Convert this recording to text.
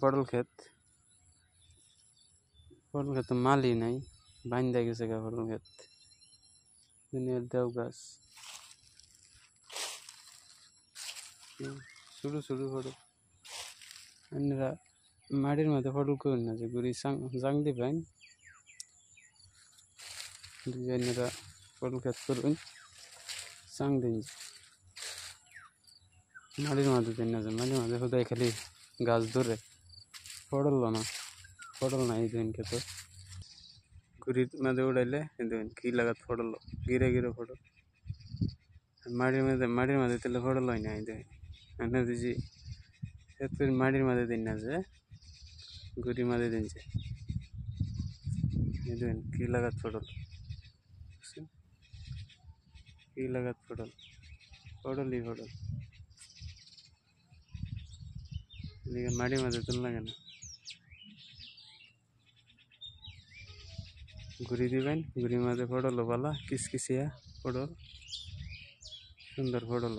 पड़ल खेत माली नहीं बांध दे गए पड़ल खेत दुनिया देव गाछ शुरू शुरू पड़ल अन्यरा माड़िर मध्य पड़ल कोई ना गुरी जांग दी बाइन अन्यरा पड़ल खेत करुन जांग दिन माड़िर मध्य दिन ना माड़िर मध्य खुदाई खाली गाछ धरे पड़ल ना दिन के तो गुरी मध्य उड़ाइले की लागत पड़ल गिरे गिरे पड़ल माड़िर मध्य तेल पड़ल ना अन्य दिजी माड़िर मध्य दिन ना जे गुरी मध्य दिन की लागत पड़ल ही पड़ल माड़ी मध्य तुल ना गुरी दीबेन गुरी मध्य पड़ल बाला किसकिसिया पड़ल सुंदर पड़ल।